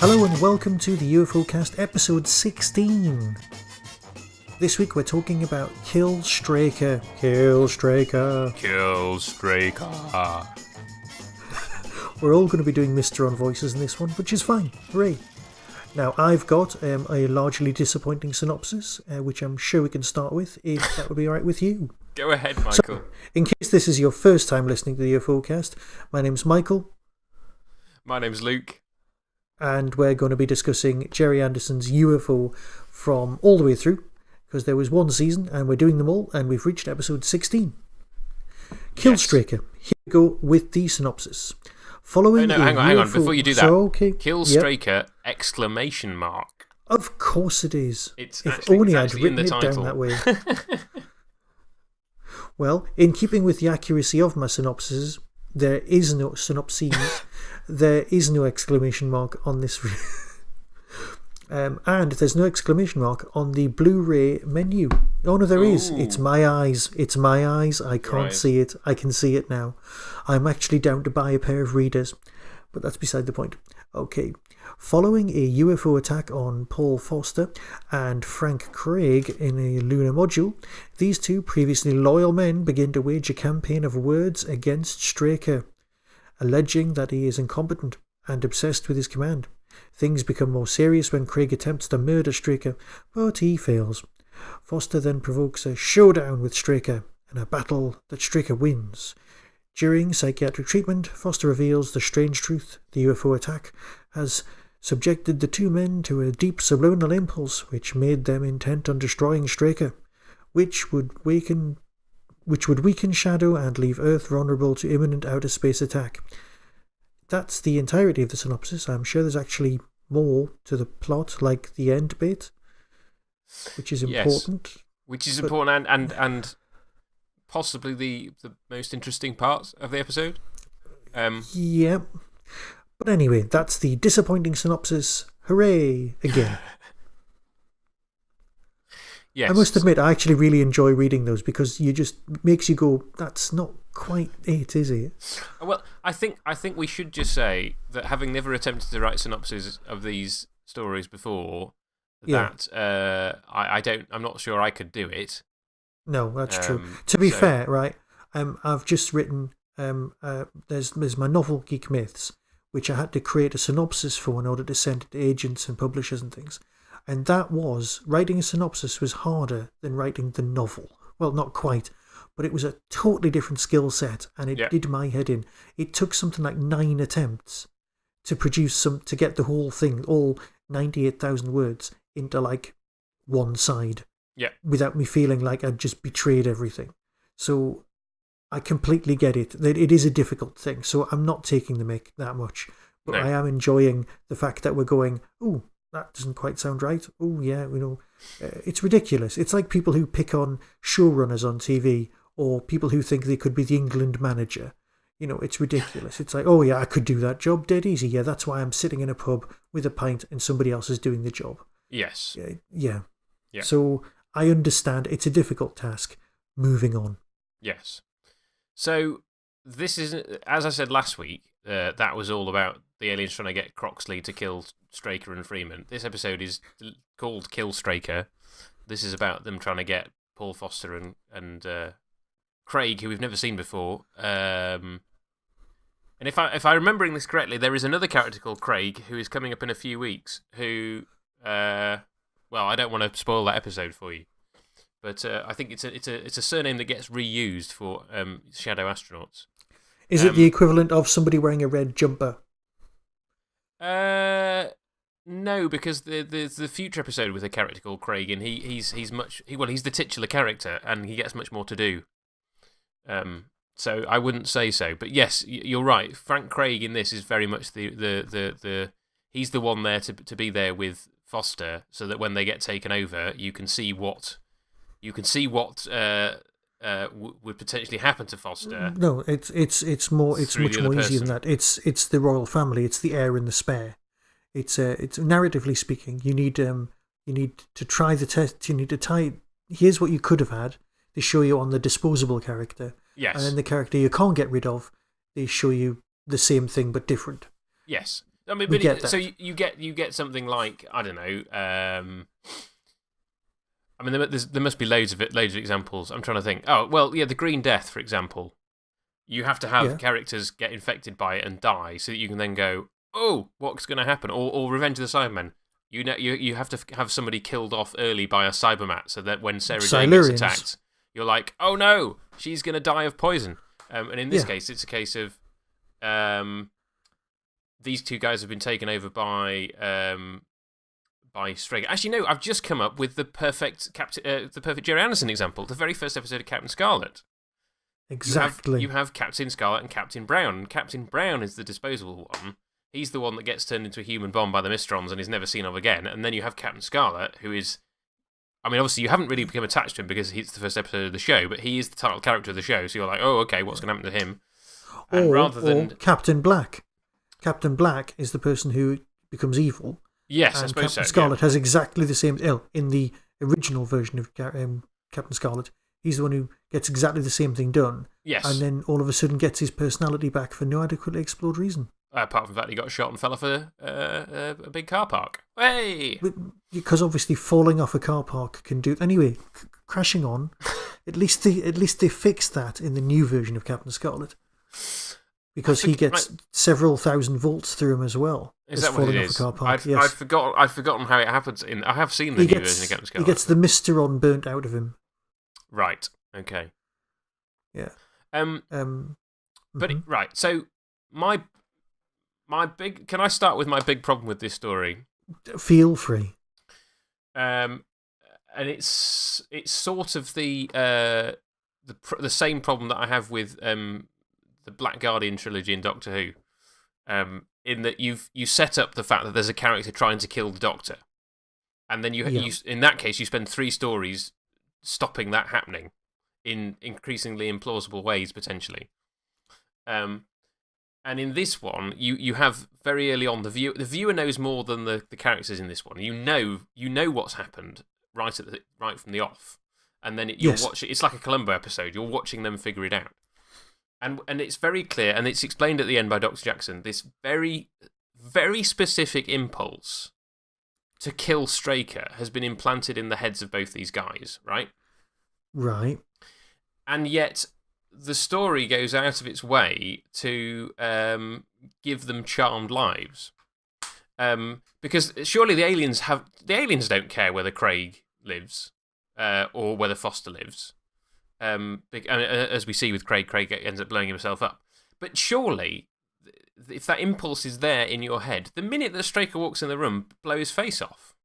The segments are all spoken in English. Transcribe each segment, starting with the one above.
Hello and welcome to the UFOcast episode 16. This week we're talking about Kill Straker. Kill Straker. Kill Straker. We're all going to be doing Mr. on voices in this one, which is fine. Hooray. Now, I've got a largely disappointing synopsis, which I'm sure we can start with, if that would be alright with you. Go ahead, Michael. So, in case this is your first time listening to the UFOcast, my name's Michael. My name's Luke. And we're going to be discussing Gerry Anderson's UFO from all the way through, because there was one season, and we're doing them all, and we've reached episode 16. Kill Straker. Here we go with the synopsis. Following hang on, before you do that. Okay. Kill Straker, exclamation mark. Of course it is. If only I'd written it down that way. Well, in keeping with the accuracy of my synopses, there is no synopses. There is no exclamation mark on this. And there's no exclamation mark on the Blu-ray menu. Oh no, there is. It's my eyes. It's my eyes. I can't see it. I can see it now. I'm actually down to buy a pair of readers. But that's beside the point. Okay. Following a UFO attack on Paul Foster and Frank Craig in a lunar module, these two previously loyal men begin to wage a campaign of words against Straker, alleging that he is incompetent and obsessed with his command. Things become more serious when Craig attempts to murder Straker, but he fails. Foster then provokes a showdown with Straker, and a battle that Straker wins. During psychiatric treatment, Foster reveals the strange truth: the UFO attack has subjected the two men to a deep subliminal impulse which made them intent on destroying Straker, which would weaken Shadow and leave Earth vulnerable to imminent outer space attack. That's the entirety of the synopsis. I'm sure there's actually more to the plot, like the end bit, which is important. Yes, which is important and possibly the most interesting part of the episode. Yeah. But anyway, that's the disappointing synopsis. Hooray! Again. Yes. I must admit, I actually really enjoy reading those because you just makes you go, that's not quite it, is it? Well, I think we should just say that having never attempted to write synopses of these stories before, that I'm not sure I could do it. No, that's true. To be fair, right, I've just written, there's my novel Geek Myths, which I had to create a synopsis for in order to send it to agents and publishers and things. And writing a synopsis was harder than writing the novel. Well, not quite, but it was a totally different skill set, and it did my head in. It took something like 9 attempts to to get the whole thing, all 98,000 words, into like one side. Yeah. Without me feeling like I'd just betrayed everything. So I completely get it. It is a difficult thing, so I'm not taking the mick that much. But I am enjoying the fact that we're going, ooh, that doesn't quite sound right. Oh, yeah, it's ridiculous. It's like people who pick on showrunners on TV or people who think they could be the England manager. It's ridiculous. It's like, oh, yeah, I could do that job dead easy. Yeah, that's why I'm sitting in a pub with a pint and somebody else is doing the job. Yes. Yeah. So I understand it's a difficult task. Moving on. Yes. So this is, as I said last week, that was all about the aliens trying to get Croxley to kill Straker and Freeman. This episode is called Kill Straker. This is about them trying to get Paul Foster and Craig, who we've never seen before. And if I'm remembering this correctly, there is another character called Craig who is coming up in a few weeks. Who, well, I don't want to spoil that episode for you, but I think it's a surname that gets reused for shadow astronauts. Is it the equivalent of somebody wearing a red jumper? No, because the future episode with a character called Craig, and he's the titular character, and he gets much more to do. So I wouldn't say so, but yes, you're right. Frank Craig in this is very much the he's the one there to be there with Foster, so that when they get taken over, you can see what would potentially happen to Foster. No, it's much more easy than that. It's the royal family. It's the heir and the spare. It's narratively speaking, you need to try the test. You need to tie. Here's what you could have had. They show you on the disposable character. Yes. And then the character you can't get rid of, they show you the same thing but different. Yes. I mean, we but get that. So you get something like, I don't know. I mean, there must be loads of examples. I'm trying to think. Oh well, yeah, the Green Death, for example. You have to have characters get infected by it and die, so that you can then go, oh, what's going to happen? Or Revenge of the Cybermen. You have to have somebody killed off early by a Cybermat, so that when Sarah Jane gets attacked, you're like, oh no, she's going to die of poison. And in this case, it's a case of these two guys have been taken over by Straker. Actually, no, I've just come up with the perfect Jerry Anderson example. The very first episode of Captain Scarlet. Exactly. You have Captain Scarlet and Captain Brown. And Captain Brown is the disposable one. He's the one that gets turned into a human bomb by the Mysterons and is never seen of again. And then you have Captain Scarlet, who is... I mean, obviously, you haven't really become attached to him because he's the first episode of the show, but he is the title character of the show, so you're like, oh, okay, what's going to happen to him? And or Captain Black. Captain Black is the person who becomes evil. Yes, and I suppose Captain Scarlet has exactly the same... in the original version of Captain Scarlet, he's the one who gets exactly the same thing done. Yes. And then all of a sudden gets his personality back for no adequately explored reason. Apart from the fact he got shot and fell off a big car park. Hey! Because obviously falling off a car park can do... Anyway, crashing on. At least they fixed that in the new version of Captain Scarlet. Because he gets several thousand volts through him as well. Is that what it is? Off a car park. I'd forgotten how it happens. I have seen the new version of Captain Scarlet. He gets the Mysteron burnt out of him. Right. Okay. Yeah. But right. So my big. Can I start with my big problem with this story? Feel free. And it's sort of the same problem that I have with the Black Guardian trilogy in Doctor Who. In that you set up the fact that there's a character trying to kill the Doctor, and then you in that case you spend 3 stories stopping that happening in increasingly implausible ways potentially. And in this one, you have very early on the viewer knows more than the characters in this one. You know what's happened right from the off, and then you'll watch it. It's like a Columbo episode. You're watching them figure it out. And it's very clear, and it's explained at the end by Dr. Jackson, this very, very specific impulse to kill Straker has been implanted in the heads of both these guys, right? Right. And yet, the story goes out of its way to give them charmed lives. Because surely the aliens don't care whether Craig lives or whether Foster lives. As we see with Craig ends up blowing himself up. But surely, if that impulse is there in your head, the minute that Straker walks in the room, blow his face off.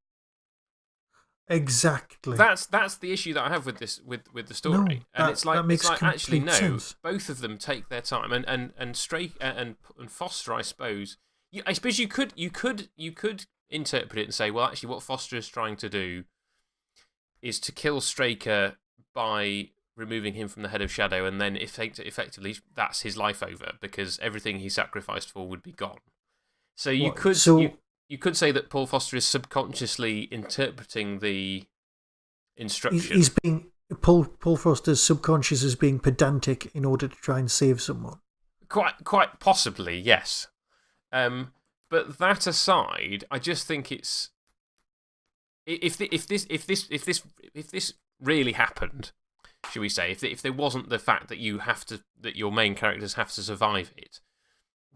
Exactly. That's the issue that I have with this with the story. It's like actually no, sense. Both of them take their time, and Straker and Foster, I suppose. I suppose you could interpret it and say, well, actually, what Foster is trying to do is to kill Straker by removing him from the head of Shadow, and then effectively that's his life over because everything he sacrificed for would be gone. So you could say that Paul Foster is subconsciously interpreting the instruction. Paul Foster's subconscious is being pedantic in order to try and save someone. Quite possibly, yes. But that aside, I just think it's if this really happened. Should we say, if there wasn't the fact that that your main characters have to survive it,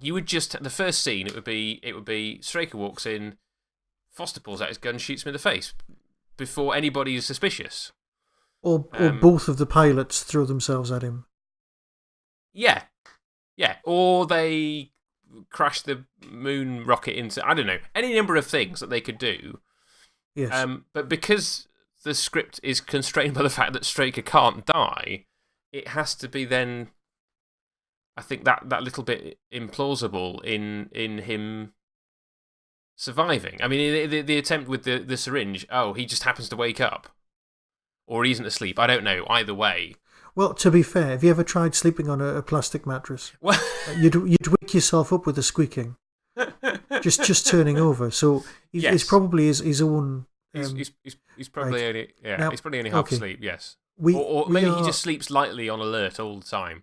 you would just the first scene it would be Straker walks in, Foster pulls out his gun, shoots him in the face before anybody is suspicious, or both of the pilots throw themselves at him. Yeah, or they crash the moon rocket into I don't know any number of things that they could do. Yes, but because the script is constrained by the fact that Straker can't die, it has to be then, I think, that little bit implausible in him surviving. I mean, the attempt with the syringe, he just happens to wake up. Or he isn't asleep, I don't know, either way. Well, to be fair, have you ever tried sleeping on a plastic mattress? Well, you'd wake yourself up with a squeaking. just turning over. So it's probably his own... He's probably only half asleep. Yes, or maybe he just sleeps lightly on alert all the time.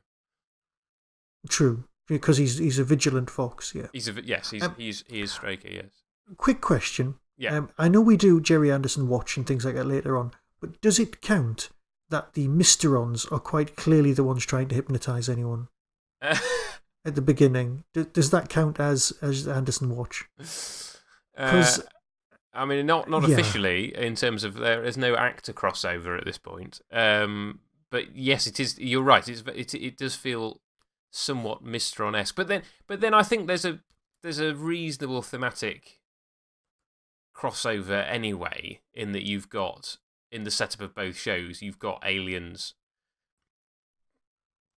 True. because he's a vigilant fox. Yeah, he is Straker. Yes. Quick question. Yeah. I know we do Jerry Anderson watch and things like that later on, but does it count that the Mysterons are quite clearly the ones trying to hypnotise anyone at the beginning? Does that count as Anderson watch? I mean, not officially in terms of there's no actor crossover at this point. But yes, it is. You're right. It does feel somewhat Mysteron-esque. But then I think there's a reasonable thematic crossover anyway, in that you've got, in the setup of both shows, you've got aliens.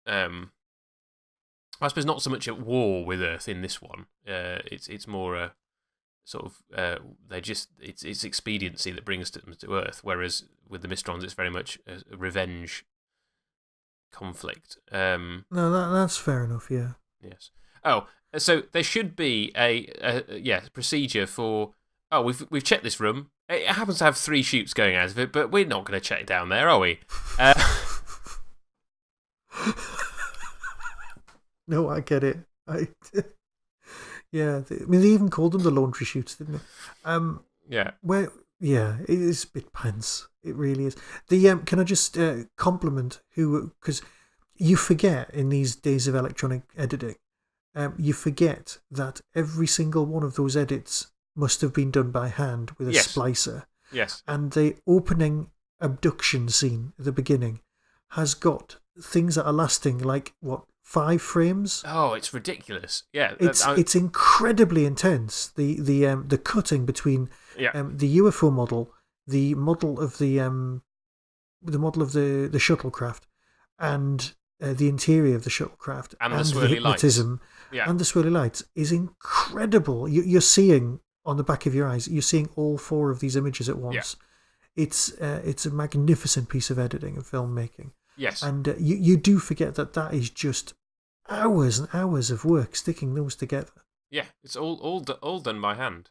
I suppose not so much at war with Earth in this one. It's more a sort of it's expediency that brings them to Earth, whereas with the Mysterons it's very much a revenge conflict. No, that's fair enough. Yeah. Yes. Oh, so there should be a procedure for. Oh, we've checked this room. It happens to have 3 chutes going out of it, but we're not going to check down there, are we? No, I get it. Yeah, I mean, they even called them the laundry chutes, didn't they? Yeah. It is a bit pants. It really is. Can I just compliment because you forget in these days of electronic editing, you forget that every single one of those edits must have been done by hand with a splicer. Yes. And the opening abduction scene at the beginning has got things that are lasting 5 frames. Oh, it's ridiculous. Yeah, it's incredibly intense. The cutting between the UFO model, the model of the shuttlecraft, and the interior of the shuttlecraft, and the swirly hypnotism, lights. And the swirly lights is incredible. You're seeing on the back of your eyes. You're seeing all 4 of these images at once. Yeah. It's a magnificent piece of editing and filmmaking. Yes, and you do forget that is just hours and hours of work sticking those together. Yeah, it's all done by hand.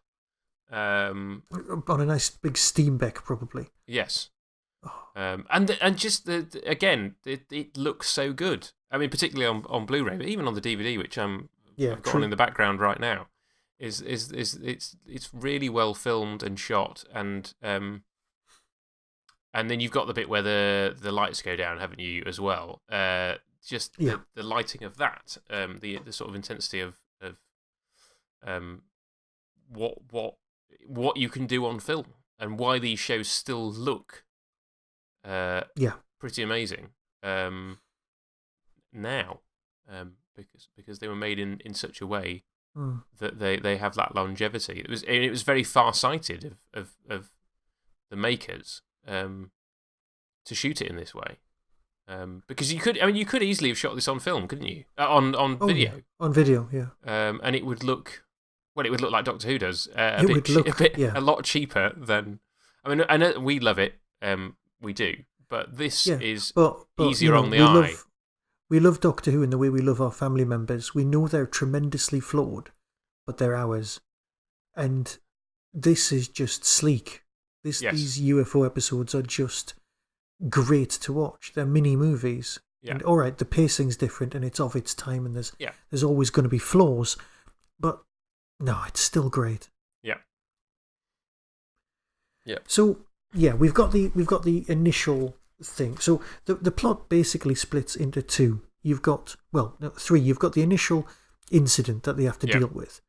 On a nice big Steenbeck, probably. Yes. And just again, it looks so good. I mean, particularly on Blu-ray, but even on the DVD, which I've got on in the background right now, it's really well filmed and shot, and then you've got the bit where the lights go down, haven't you, as well? The lighting of that, the sort of intensity of what you can do on film, and why these shows still look pretty amazing now, because they were made in such a way that they have that longevity. It was very far-sighted of the makers to shoot it in this way. Because you could easily have shot this on film, couldn't you? On video. Yeah. On video, yeah. And it would look like Doctor Who does. A lot cheaper than. I mean, I know we love it. We do, but this is easier on the eye. We love Doctor Who in the way we love our family members. We know they're tremendously flawed, but they're ours. And this is just sleek. These UFO episodes are just great to watch. They're mini movies. Yeah. And all right, the pacing's different and it's of its time, and there's always going to be flaws, but no, it's still great. Yeah. Yeah. So we've got the initial thing. So the plot basically splits into 2. You've got 3. You've got the initial incident that they have to deal with,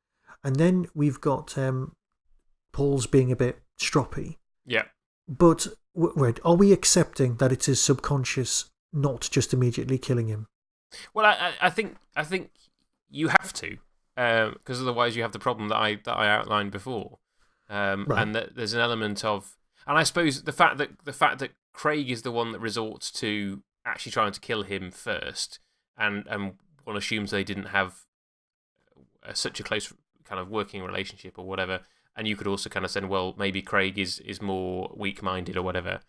and then we've got Paul's being a bit stroppy. Yeah. But are we accepting that it's his subconscious not just immediately killing him? Well, I think you have to, because otherwise you have the problem that I outlined before, right. And that there's an element of, and I suppose the fact that Craig is the one that resorts to actually trying to kill him first, and one assumes they didn't have such a close kind of working relationship or whatever. And you could also kind of say, well, maybe Craig is more weak-minded or whatever.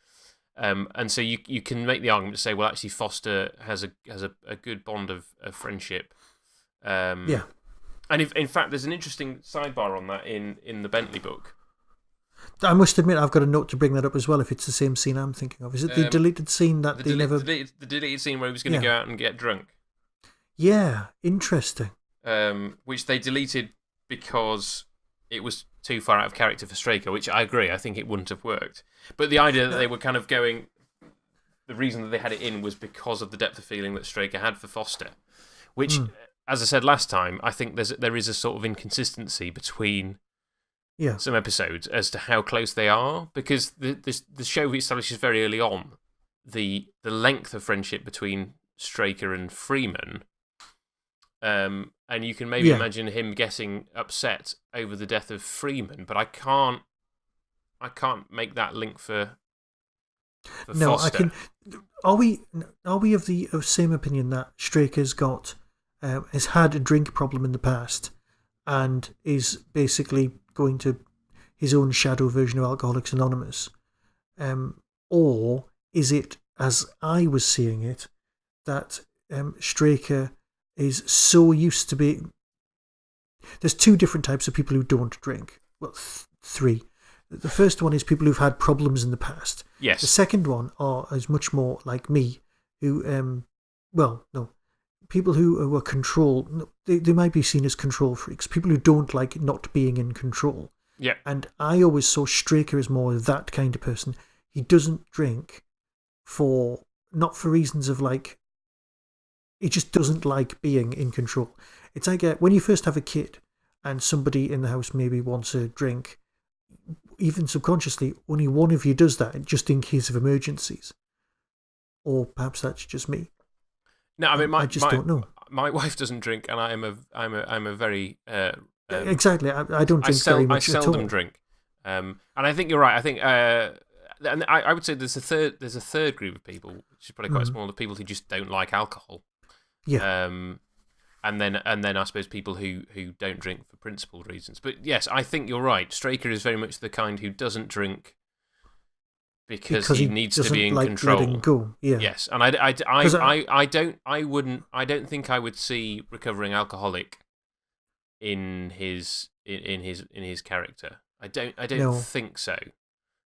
And so you can make the argument to say, well, actually, Foster has a good bond of friendship. Yeah. And in fact, there's an interesting sidebar on that in the Bentley book. I must admit, I've got a note to bring that up as well, if it's the same scene I'm thinking of. Is it the deleted scene that they never... The deleted scene where he was going to go out and get drunk? Yeah, interesting. Which they deleted because it was too far out of character for Straker, which I agree, I think it wouldn't have worked. But the idea that they were kind of going... The reason that they had it in was because of the depth of feeling that Straker had for Foster, which, as I said last time, I think there is a sort of inconsistency between some episodes as to how close they are, because the show establishes very early on the length of friendship between Straker and Freeman, and you can maybe imagine him getting upset over the death of Freeman, but I can't make that link for no, Foster. I can. Are we of the same opinion that Straker's got has had a drink problem in the past, and is basically going to his own shadow version of Alcoholics Anonymous, or is it, as I was seeing it, that Straker is so used to being... There's two different types of people who don't drink. Well, three. The first one is people who've had problems in the past. Yes. The second one is much more like me, who, people who are control. They might be seen as control freaks. People who don't like not being in control. Yeah. And I always saw Straker as more that kind of person. He doesn't drink not for reasons of like. He just doesn't like being in control. It's like when you first have a kid, and somebody in the house maybe wants a drink. Even subconsciously, only one of you does that, just in case of emergencies. Or perhaps that's just me. No, I mean, I just don't know. My wife doesn't drink, and I'm a very exactly. I don't drink very much at all. I seldom drink, and I think you're right. I think, and I would say there's a third group of people, which is probably quite small, of people who just don't like alcohol. Yeah. And then I suppose people who don't drink for principled reasons. But yes, I think you're right. Straker is very much the kind who doesn't drink because he needs to be in control. Letting go. Yeah. Yes, and I don't think I would see recovering alcoholic in his character. I don't think so.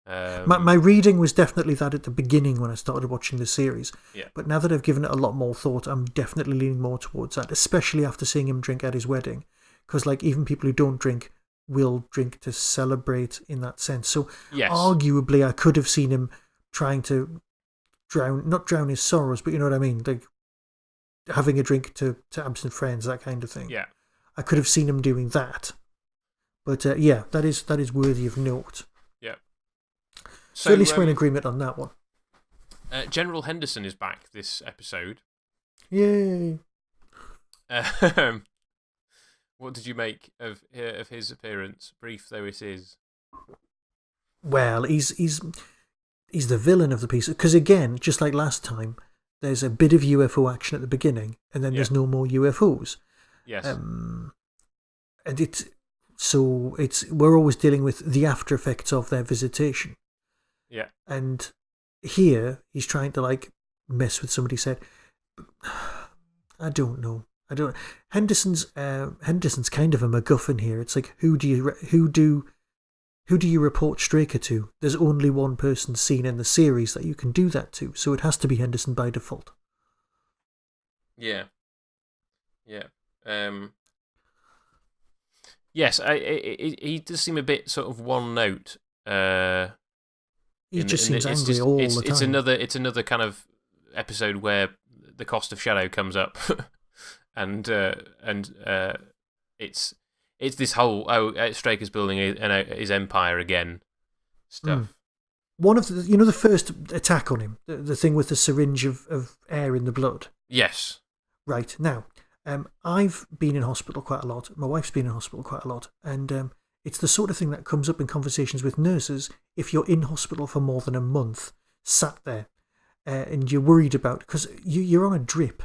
My reading was definitely that at the beginning when I started watching the series. Yeah. But now that I've given it a lot more thought, I'm definitely leaning more towards that, especially after seeing him drink at his wedding. Because like even people who don't drink will drink to celebrate in that sense. So arguably I could have seen him trying to not drown his sorrows, but you know what I mean? Like having a drink to absent friends, that kind of thing. Yeah. I could have seen him doing that. But that is worthy of note. So at least we're in agreement on that one. General Henderson is back this episode. Yay! What did you make of his appearance, brief though it is? Well, he's the villain of the piece. Because again, just like last time, there's a bit of UFO action at the beginning, and then there's no more UFOs. Yes. And we're always dealing with the after effects of their visitation. Yeah. And here he's trying to like mess with somebody. Said, I don't know. Henderson's kind of a MacGuffin here. It's like who do you report Straker to? There's only one person seen in the series that you can do that to, so it has to be Henderson by default. Yeah. Yeah. Yes, he does seem a bit sort of one note. He just seems angry all the time. It's another kind of episode where the cost of shadow comes up, and it's this whole Straker's building his empire again stuff. One of the first attack on him, the thing with the syringe of air in the blood. Yes. Right now, I've been in hospital quite a lot. My wife's been in hospital quite a lot, and it's the sort of thing that comes up in conversations with nurses if you're in hospital for more than a month, sat there, and you're worried about... Because you're on a drip,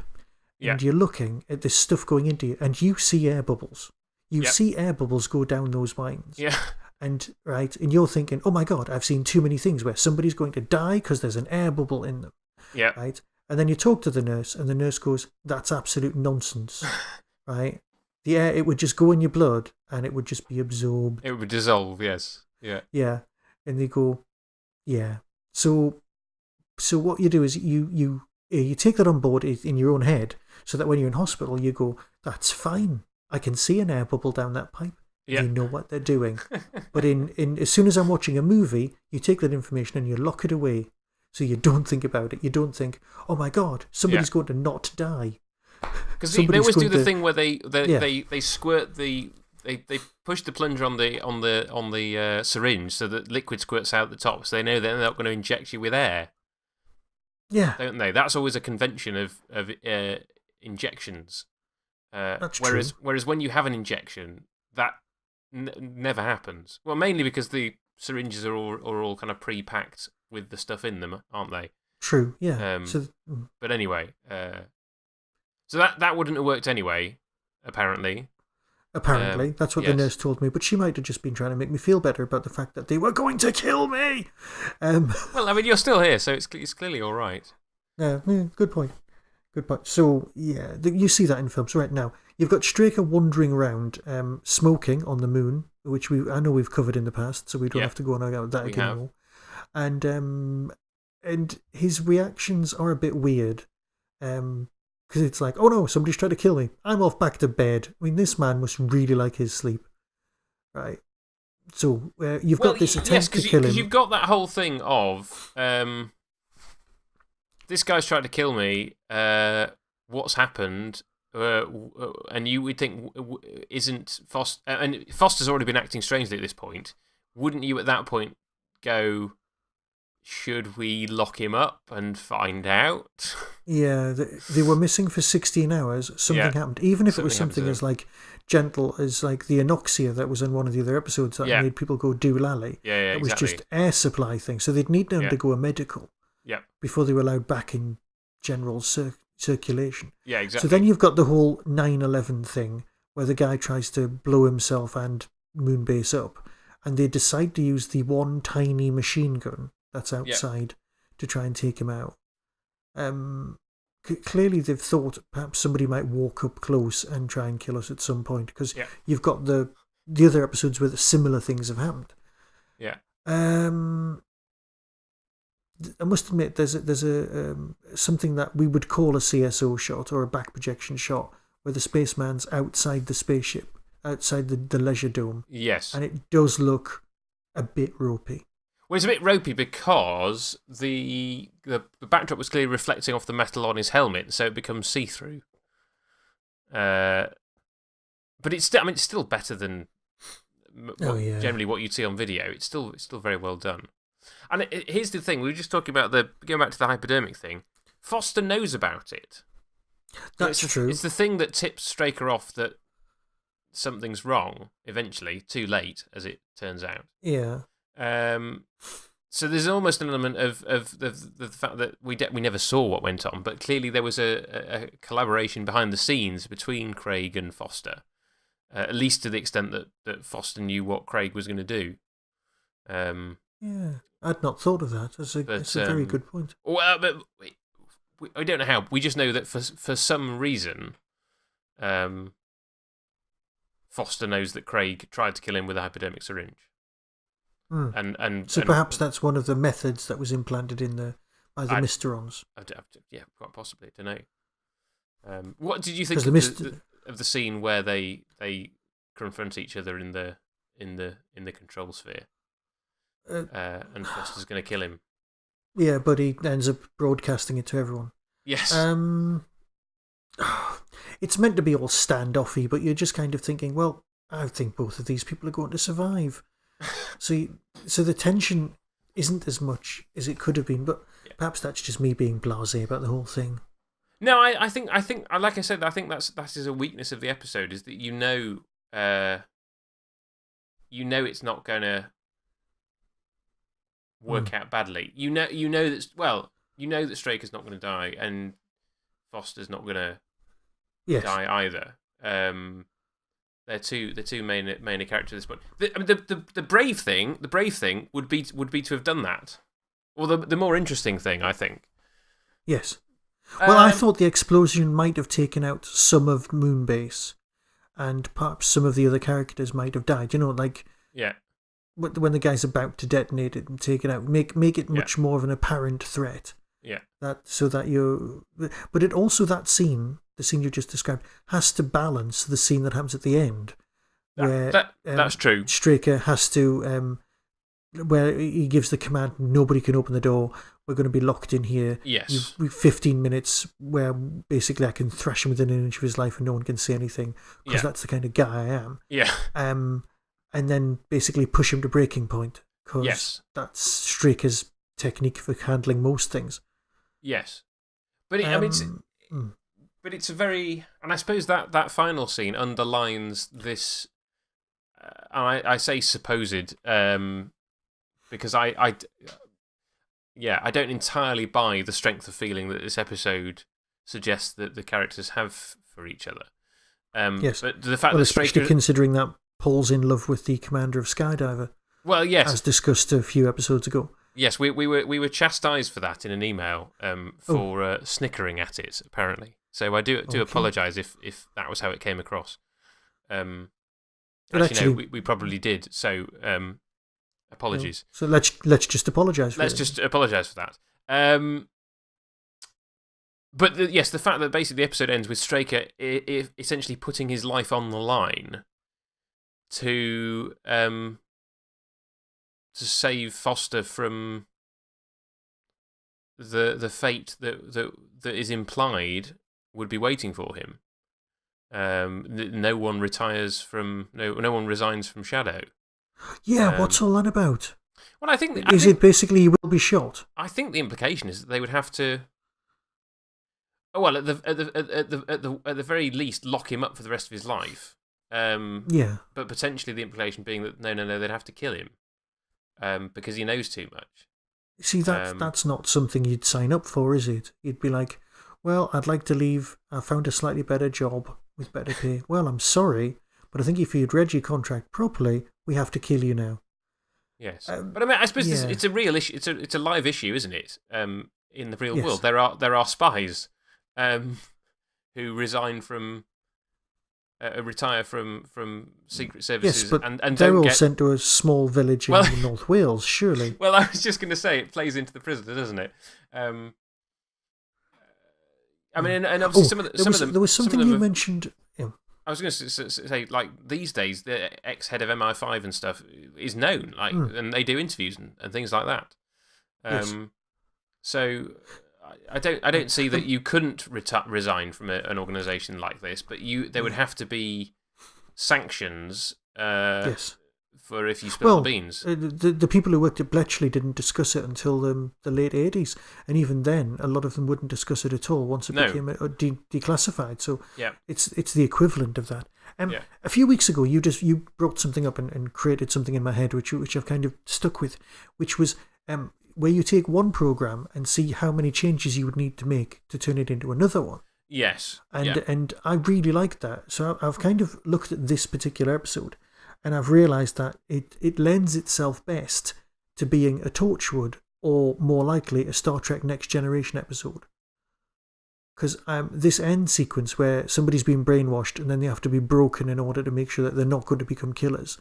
and you're looking at this stuff going into you, and you see air bubbles. You see air bubbles go down those vines. Yeah. And you're thinking, oh my God, I've seen too many things where somebody's going to die because there's an air bubble in them. Yeah. Right? And then you talk to the nurse, and the nurse goes, that's absolute nonsense. Right? The air, it would just go in your blood and it would just be absorbed. It would dissolve, yes. Yeah. Yeah. And they go, yeah. So what you do is you take that on board in your own head, so that when you're in hospital, you go, that's fine. I can see an air bubble down that pipe. Yeah. They know what they're doing. But in as soon as I'm watching a movie, you take that information and you lock it away. So you don't think about it. You don't think, oh my God, somebody's going to not die. Because they always do the thing where they squirt they push the plunger on the syringe so that liquid squirts out the top, so they know they're not going to inject you with air. Yeah, don't they? That's always a convention of injections. That's true. Whereas when you have an injection, that never happens. Well, mainly because the syringes are all kind of pre-packed with the stuff in them, aren't they? True. Yeah. But anyway, so that wouldn't have worked anyway. Apparently, that's what the nurse told me. But she might have just been trying to make me feel better about the fact that they were going to kill me. Well, I mean, you're still here, so it's clearly all right. Yeah. Good point. Good point. So yeah, you see that in films right now. You've got Straker wandering around, smoking on the moon, which I know we've covered in the past, so we don't have to go on about that again. And his reactions are a bit weird, because it's like, oh no, somebody's trying to kill me. I'm off back to bed. I mean, this man must really like his sleep, right? So you've got this attempt to kill him. Because you've got that whole thing of this guy's trying to kill me. What's happened? And you would think, isn't Foster... and Foster's already been acting strangely at this point. Wouldn't you at that point go, should we lock him up and find out? Yeah, they were missing for 16 hours. Something happened. Even if it was something as like gentle as like the anoxia that was in one of the other episodes that made people go doolally. It was just air supply thing. So they'd need to undergo a medical before they were allowed back in general circulation. Yeah, exactly. So then you've got the whole 9/11 thing where the guy tries to blow himself and Moonbase up, and they decide to use the one tiny machine gun that's outside to try and take him out. Clearly they've thought perhaps somebody might walk up close and try and kill us at some point, because you've got the other episodes where similar things have happened. Yeah. I must admit, there's a something that we would call a CSO shot or a back projection shot where the spaceman's outside the spaceship, outside the leisure dome. Yes. And it does look a bit ropey. Well, it's a bit ropey because the backdrop was clearly reflecting off the metal on his helmet, so it becomes see-through. But it's still better than generally what you'd see on video. It's still very well done. And here's the thing: we were just talking about going back to the hypodermic thing. Foster knows about it. That's true. It's the thing that tips Straker off that something's wrong. Eventually, too late, as it turns out. Yeah. So there's almost an element of the fact that we never saw what went on, but clearly there was a collaboration behind the scenes between Craig and Foster, at least to the extent that Foster knew what Craig was going to do. Yeah, I'd not thought of that. It's a very good point. Well, but I don't know how. We just know that for some reason, Foster knows that Craig tried to kill him with a hypodermic syringe. So perhaps that's one of the methods that was implanted by the Mysterons. Yeah, quite possibly. I don't know. What did you think of the scene where they confront each other in the control sphere? And Foster's going to kill him. Yeah, but he ends up broadcasting it to everyone. Yes. It's meant to be all standoffy, but you're just kind of thinking, well, I think both of these people are going to survive. So the tension isn't as much as it could have been, but perhaps that's just me being blasé about the whole thing. No, I think, like I said, I think that is a weakness of the episode, is that you know it's not going to work out badly. You know that Straker's not going to die, and Foster's not going to die either. They're two main characters at this point. The brave thing would be to have done that, or the more interesting thing, I think. Yes. Well, I thought the explosion might have taken out some of Moonbase, and perhaps some of the other characters might have died. You know, like when the guy's about to detonate it and take it out, make it much more of an apparent threat. Yeah. But it also, that scene the scene you just described, has to balance the scene that happens at the end, where that's true. Straker has to, where he gives the command, nobody can open the door, we're going to be locked in here. Yes. We've 15 minutes where basically I can thrash him within an inch of his life and no one can say anything, because that's the kind of guy I am. Yeah. And then basically push him to breaking point, because that's Straker's technique for handling most things. Yes. But but it's a very, and I suppose that final scene underlines this. And I say supposed, because I don't entirely buy the strength of feeling that this episode suggests that the characters have for each other. Yes, but the fact that especially Straker, considering that Paul's in love with the commander of Skydiver. Well, yes, as discussed a few episodes ago. Yes, we were chastised for that in an email for snickering at it, apparently. So I do apologise if that was how it came across. Actually, no, we probably did. So apologies. So let's just apologise. Let's just apologise for that. But yes, the fact that basically the episode ends with Straker essentially putting his life on the line to save Foster from the fate that is implied would be waiting for him. No one retires from no one resigns from Shadow. Yeah, what's all that about? Well, I think it basically he will be shot? I think the implication is that they would have to. Oh well, at the very least, lock him up for the rest of his life. Yeah. But potentially the implication being that no, they'd have to kill him, because he knows too much. See, that's not something you'd sign up for, is it? You'd be like, well, I'd like to leave. I found a slightly better job with better pay. Well, I'm sorry, but I think if you'd read your contract properly, we have to kill you now. Yes, but I mean, I suppose it's a real issue. It's a live issue, isn't it? In the real world, there are spies who resign from. Retire from secret services, yes, but and they're don't all sent to a small village in North Wales, surely. Well, I was just going to say it plays into the prisoner, doesn't it? I mean, and obviously some of them. There was something you mentioned. Yeah. I was going to say, like these days, the ex-head of MI5 and stuff is known, like, and they do interviews and things like that. So. I don't see that you couldn't resign from an organisation like this, but there would have to be sanctions for if you spill the beans. The people who worked at Bletchley didn't discuss it until the late 80s, and even then, a lot of them wouldn't discuss it at all once it became declassified. So it's the equivalent of that. A few weeks ago, you brought something up and created something in my head, which I've kind of stuck with, which was where you take one program and see how many changes you would need to make to turn it into another one. Yes. And I really liked that. So I've kind of looked at this particular episode and I've realised that it lends itself best to being a Torchwood or more likely a Star Trek Next Generation episode. Because this end sequence where somebody's been brainwashed and then they have to be broken in order to make sure that they're not going to become killers,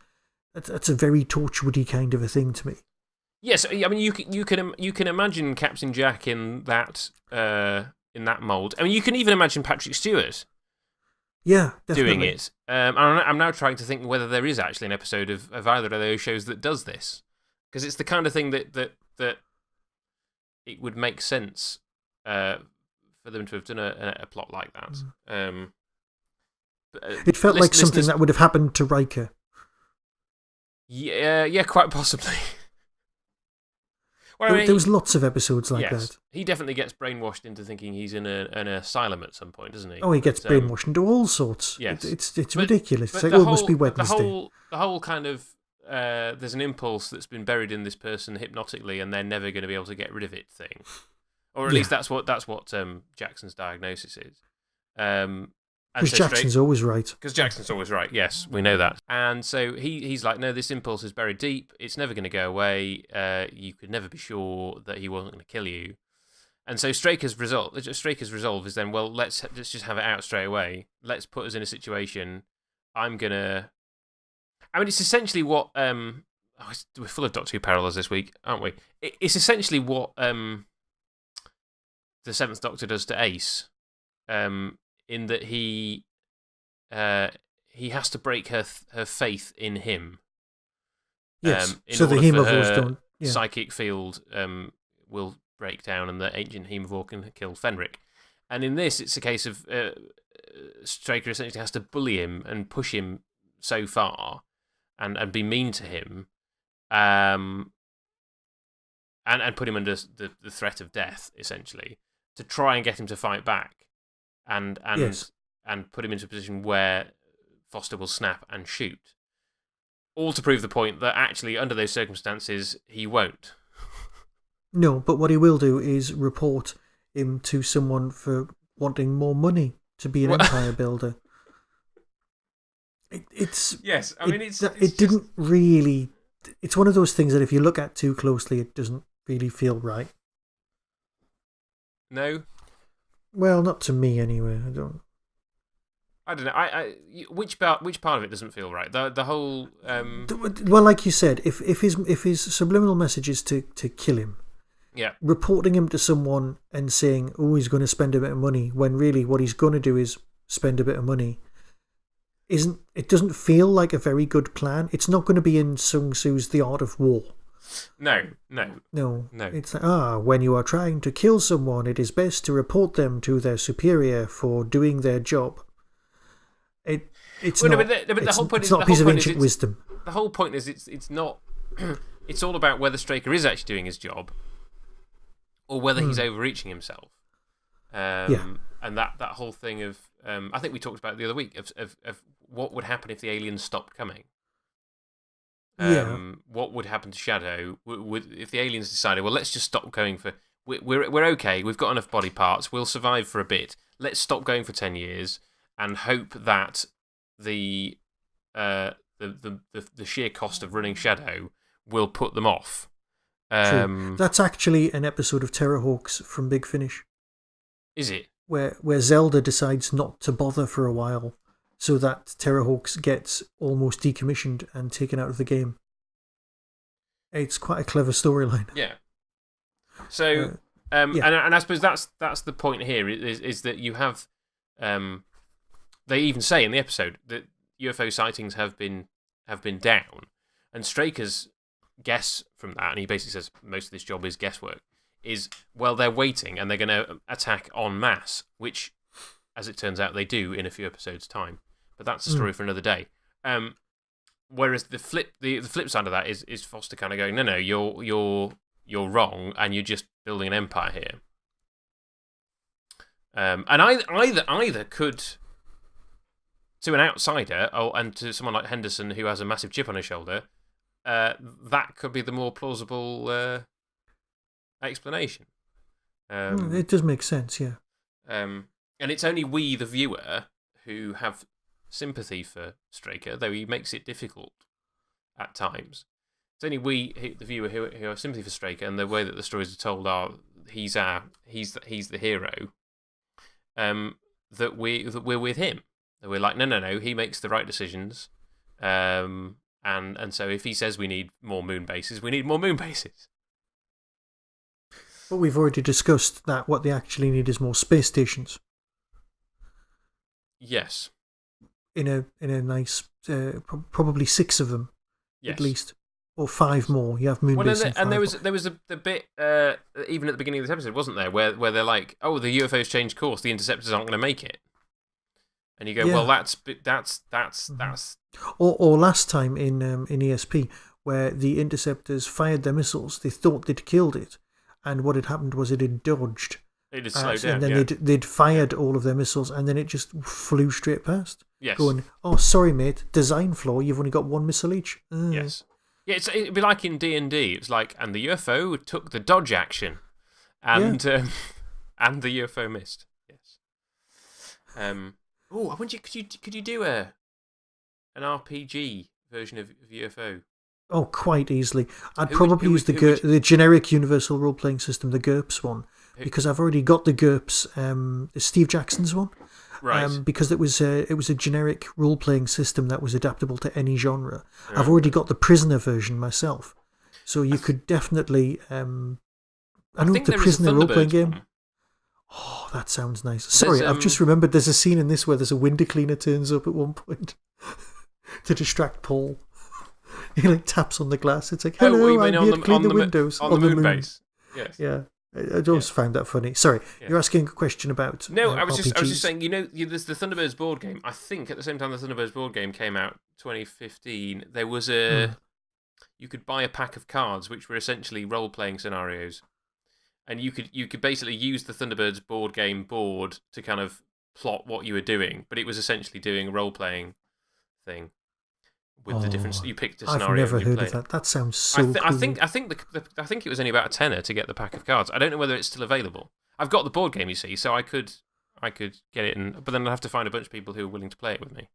that's a very Torchwoody kind of a thing to me. Yes, I mean you can imagine Captain Jack in that mould. I mean you can even imagine Patrick Stewart. Yeah, definitely. Doing it. I'm now trying to think whether there is actually an episode of either of those shows that does this, because it's the kind of thing that it would make sense for them to have done a plot like that. It felt like something that would have happened to Riker. Yeah, quite possibly. Well, there was lots of episodes like that. He definitely gets brainwashed into thinking he's in an asylum at some point, doesn't he? Oh, he gets brainwashed into all sorts. Yes. It's ridiculous. It's like, it must be Wednesday. The whole kind of, there's an impulse that's been buried in this person hypnotically and they're never going to be able to get rid of it thing. Or at least that's what Jackson's diagnosis is. Because Jackson's always right. Because Jackson's always right, yes, we know that. And so he's like, no, this impulse is buried deep. It's never going to go away. You could never be sure that he wasn't going to kill you. And so Straker's resolve is then, well, let's just have it out straight away. Let's put us in a situation. I mean, it's essentially what... we're full of Doctor Who parallels this week, aren't we? It's essentially what the Seventh Doctor does to Ace. in that he has to break her faith in him. Yes, in so the order for Hemovores her don't. Yeah. psychic field will break down and the ancient Hemovore can kill Fenric. And in this, it's a case of Straker essentially has to bully him and push him so far and be mean to him and put him under the threat of death, essentially, to try and get him to fight back and put him into a position where Foster will snap and shoot. All to prove the point that actually, under those circumstances, he won't. No, but what he will do is report him to someone for wanting more money to be an empire builder. It didn't really. It's one of those things that if you look at too closely, it doesn't really feel right. No. Well, not to me anyway. I don't know. Which part of it doesn't feel right? The whole. Well, like you said, if his subliminal message is to kill him, yeah, reporting him to someone and saying, "Oh, he's going to spend a bit of money," when really what he's going to do is spend a bit of money, it doesn't feel like a very good plan. It's not going to be in Sun Tzu's The Art of War. No. It's like, when you are trying to kill someone, it is best to report them to their superior for doing their job. It's not a piece of ancient wisdom. The whole point is it's not. It's all about whether Straker is actually doing his job, or whether he's overreaching himself. And that whole thing of I think we talked about it the other week of what would happen if the aliens stopped coming. What would happen to Shadow if the aliens decided, well, let's just stop going for. We're okay. We've got enough body parts. We'll survive for a bit. Let's stop going for 10 years and hope that the sheer cost of running Shadow will put them off. True. That's actually an episode of Terrorhawks from Big Finish. Is it? Where Zelda decides not to bother for a while, so that Terrorhawks gets almost decommissioned and taken out of the game. It's quite a clever storyline. Yeah. So, and I suppose that's the point here is that you have. They even say in the episode that UFO sightings have been down, and Straker's guess from that, and he basically says most of this job is guesswork, is, well, they're waiting and they're going to attack en masse, which, as it turns out, they do in a few episodes' time. But that's a story for another day. Whereas the flip side of that is Foster kind of going, no, you're wrong, and you're just building an empire here. And either could, to an outsider, and to someone like Henderson who has a massive chip on his shoulder, that could be the more plausible explanation. It does make sense, yeah. And it's only we, the viewer, who have sympathy for Straker, though he makes it difficult at times. It's only we, the viewer, who have sympathy for Straker, and the way that the stories are told are he's the hero. That we're with him. That we're like, no, he makes the right decisions. And so if he says we need more moon bases, we need more moon bases. But we've already discussed that what they actually need is more space stations. Yes. In a nice, probably 6 of them, at least, or 5 more. You have moon bases. And there was the bit even at the beginning of this episode, wasn't there, where they're like, oh, the UFO's changed course, the interceptors aren't going to make it, and you go, well, that's. Or last time in ESP, where the interceptors fired their missiles, they thought they'd killed it, and what had happened was it had dodged. It had slowed down, and then they'd fired all of their missiles, and then it just flew straight past. Yes. Going, oh, sorry, mate, design flaw, you've only got 1 missile each. Yes. Yeah, it'd be like in D&D. It's like, and the UFO took the dodge action, and the UFO missed. Yes. I wonder, could you do an RPG version of UFO? Oh, quite easily. I'd probably use the generic universal role playing system, the GURPS one, because I've already got the GURPS, Steve Jackson's one. Right. Because it was a generic role playing system that was adaptable to any genre. Right. I've already got the Prisoner version myself, so you could definitely. I know the Prisoner role playing game. Oh, that sounds nice. Sorry, I've just remembered there's a scene in this where there's a window cleaner turns up at one point to distract Paul. He like taps on the glass. It's like, hello, I'm here to clean the windows on the moon base. Yes. Yeah. I just found that funny. Sorry, you're asking a question about No, I was RPGs. just saying, there's the Thunderbirds board game. I think at the same time the Thunderbirds board game came out 2015, there was you could buy a pack of cards which were essentially role-playing scenarios. And you could basically use the Thunderbirds board game board to kind of plot what you were doing, but it was essentially doing a role-playing thing with the different. You picked a scenario. I've never heard of that. That sounds so cool. I think it was only about a tenner to get the pack of cards. I don't know whether it's still available. I've got the board game, you see, so I could get it, but then I'd have to find a bunch of people who are willing to play it with me.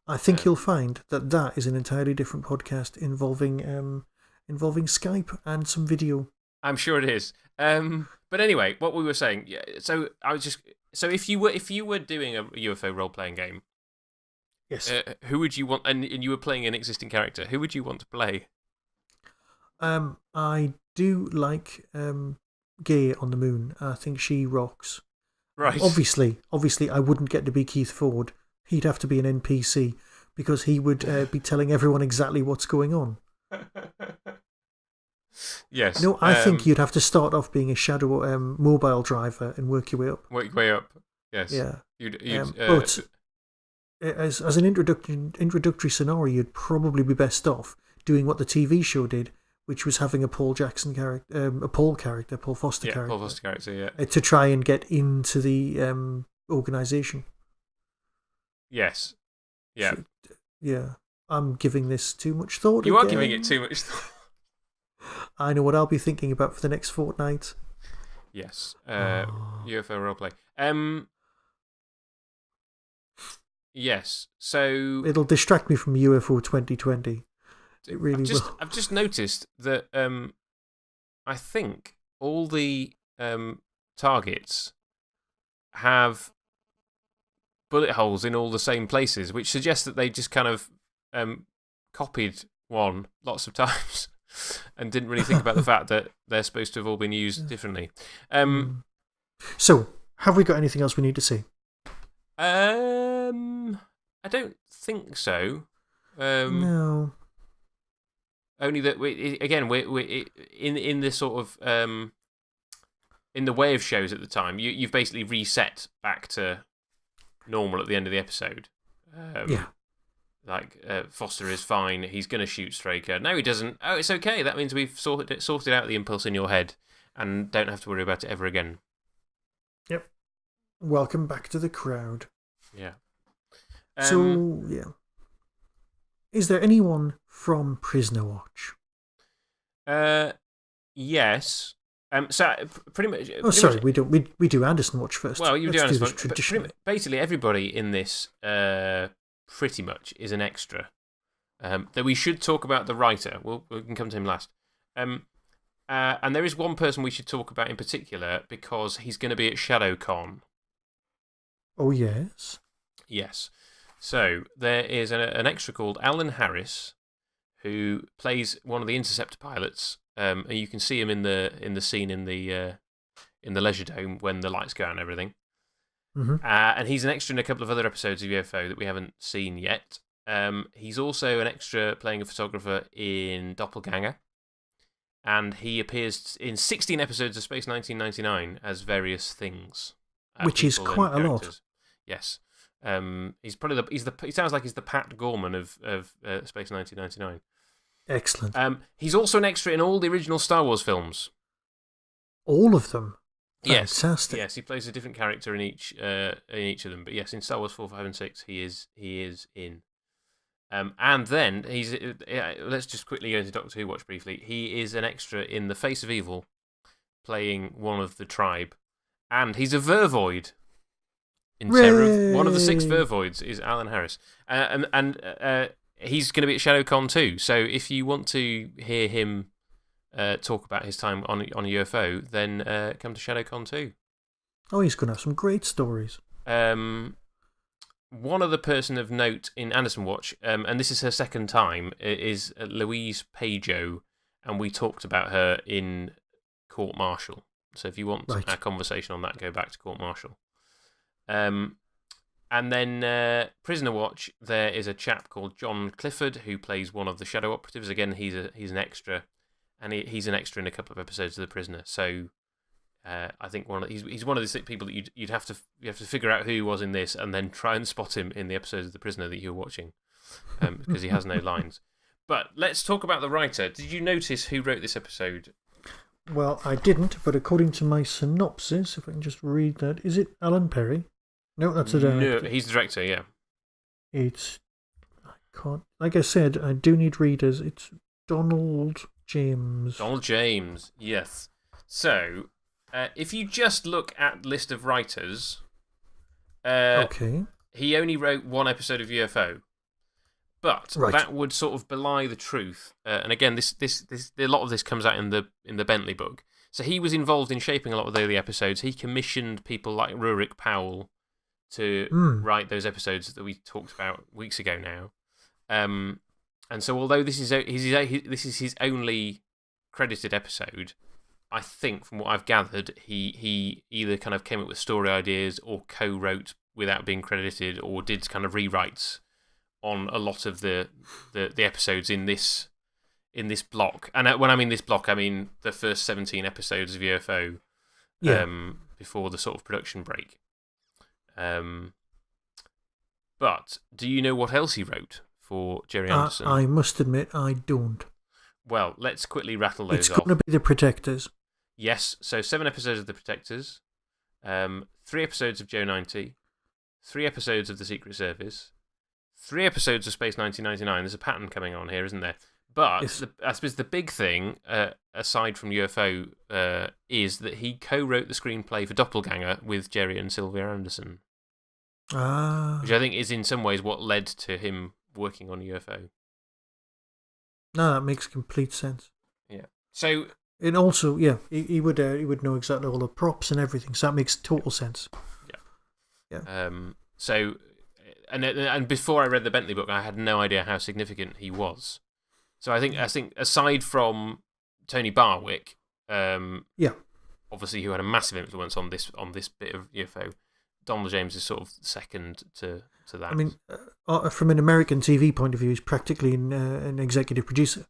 I think you'll find that is an entirely different podcast involving Skype and some video. I'm sure it is. But anyway, what we were saying. Yeah. So if you were doing a UFO role playing game, yes, who would you want? And you were playing an existing character. Who would you want to play? I do like Gay on the Moon. I think she rocks. Right. Obviously, I wouldn't get to be Keith Ford. He'd have to be an NPC because he would be telling everyone exactly what's going on. Yes. No, I think you'd have to start off being a shadow mobile driver and work your way up. Work your way up. Yes. Yeah. But as an introductory scenario, you'd probably be best off doing what the TV show did, which was having a Paul Jackson character, Paul Foster character. Paul Foster character, yeah. To try and get into the organisation. Yes. Yeah. So, yeah. I'm giving this too much thought. You are giving it too much thought. I know what I'll be thinking about for the next fortnight. Yes. UFO roleplay. Yes. So it'll distract me from UFO 2020. It really will. I've just noticed that I think all the targets have bullet holes in all the same places, which suggests that they just kind of copied one lots of times. And didn't really think about the fact that they're supposed to have all been used differently. So, have we got anything else we need to say? I don't think so. No. Only that we're in this sort of in the way of shows at the time. You've basically reset back to normal at the end of the episode. Yeah. Like, Foster is fine, he's going to shoot Straker. No, he doesn't. Oh, it's okay. That means we've sorted out the impulse in your head and don't have to worry about it ever again. Yep. Welcome back to the crowd. Yeah. So, yeah. Is there anyone from Prisoner Watch? Yes. So, pretty much... we do Anderson Watch first. Well, you do Anderson Watch. Traditionally. Basically, everybody in this... pretty much is an extra. That we should talk about the writer. We can come to him last. And there is one person we should talk about in particular because he's going to be at ShadowCon. Oh, yes? Yes. So there is an extra called Alan Harris who plays one of the Interceptor pilots. And you can see him in the scene in the Leisure Dome when the lights go out and everything. Mm-hmm. And he's an extra in a couple of other episodes of UFO that we haven't seen yet. He's also an extra playing a photographer in Doppelganger. And he appears in 16 episodes of Space 1999 as various things. Which is quite a lot. Yes. He's probably he sounds like he's the Pat Gorman of Space 1999. Excellent. He's also an extra in all the original Star Wars films. All of them? Yes. Fantastic. Yes, he plays a different character in each of them. But yes, in Star Wars 4, 5, and 6, he is in. And then let's just quickly go into Doctor Who Watch briefly. He is an extra in The Face of Evil, playing one of the tribe, and he's a Vervoid. In Terror, one of the 6 Vervoids is Alan Harris, and he's going to be at ShadowCon too. So if you want to hear him talk about his time on a UFO, then come to ShadowCon too. Oh, he's going to have some great stories. One other person of note in Anderson Watch, and this is her second time, is Louise Pageau, and we talked about her in Court Martial. So if you want Right. our conversation on that, go back to Court Martial. And then Prisoner Watch, there is a chap called John Clifford who plays one of the Shadow Operatives. Again, he's an extra, and he's an extra in a couple of episodes of The Prisoner. So I think he's one of these people that you have to figure out who he was in this, and then try and spot him in the episodes of The Prisoner that you're watching, because he has no lines. But let's talk about the writer. Did you notice who wrote this episode? Well, I didn't, but according to my synopsis, if I can just read that, is it Alan Perry? No, that's the director. No, he's the director, yeah. I can't. Like I said, I do need readers. It's Donald James. Donald James, yes. So, if you just look at list of writers, Okay. he only wrote one episode of UFO. But Right. that would sort of belie the truth. And again, this a lot of this comes out in the Bentley book. So he was involved in shaping a lot of the early episodes. He commissioned people like Rurik Powell to write those episodes that we talked about weeks ago now. And so although this is his only credited episode, I think from what I've gathered, he either kind of came up with story ideas or co-wrote without being credited, or did kind of rewrites on a lot of the episodes in this block. And when I mean this block, I mean the first 17 episodes of UFO before the sort of production break. But do you know what else he wrote for Jerry Anderson? I must admit, I don't. Well, let's quickly rattle those It's off. going to be The Protectors. Yes, so 7 episodes of The Protectors, 3 episodes of Joe 90, 3 episodes of The Secret Service, 3 episodes of Space 1999. There's a pattern coming on here, isn't there? But Yes. I suppose the big thing, aside from UFO, is that he co-wrote the screenplay for Doppelganger with Jerry and Sylvia Anderson, which I think is in some ways what led to him working on UFO. No, that makes complete sense. Yeah. So, And also, yeah, he would know exactly all the props and everything, so that makes total sense. yeah. So, and before I read the Bentley book, I had no idea how significant he was. So I think aside from Tony Barwick, obviously who had a massive influence on this bit of UFO, Donald James is sort of second to that. I mean, from an American TV point of view, he's practically an executive producer.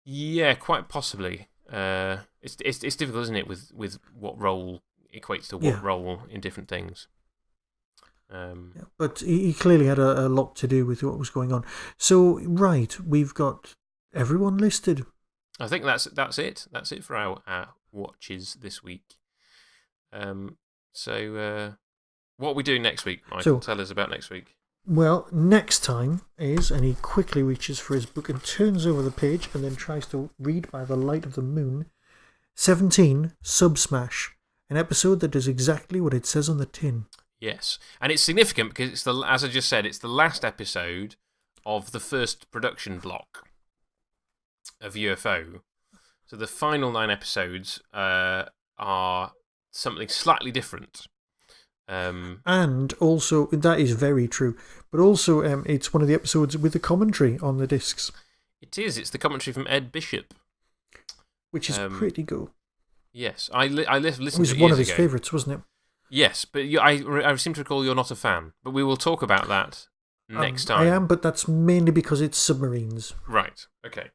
Yeah, quite possibly. It's difficult, isn't it, with what role equates to what role in different things. But he clearly had a lot to do with what was going on. So, right, we've got everyone listed. I think that's it. That's it for our watches this week. So, what are we doing next week, Michael? Tell us about next week. Well, next time is, and he quickly reaches for his book and turns over the page and then tries to read by the light of the moon, 17, Subsmash, an episode that does exactly what it says on the tin. Yes, and it's significant because it's as I just said, it's the last episode of the first production block of UFO. So the final 9 episodes are something slightly different. And also, that is very true, but also it's one of the episodes with the commentary on the discs. It is. It's the commentary from Ed Bishop, which is pretty good. Yes, I listened to it. It was one of his favourites, wasn't it? Yes, but I seem to recall you're not a fan. But we will talk about that next time. I am, but that's mainly because it's submarines. Right. Okay.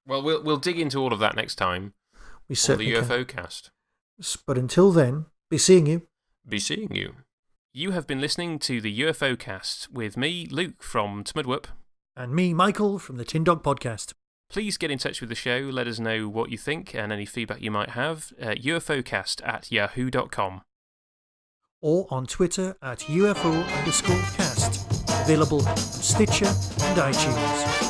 Well, we'll dig into all of that next time. We certainly on the UFOcast. But until then, be seeing you. Be seeing you. You have been listening to the UFOcast with me, Luke from Tmudwup. And me, Michael, from the Tin Dog Podcast. Please get in touch with the show. Let us know what you think and any feedback you might have at UFOcast@yahoo.com. Or on Twitter at UFO_cast. Available on Stitcher and iTunes.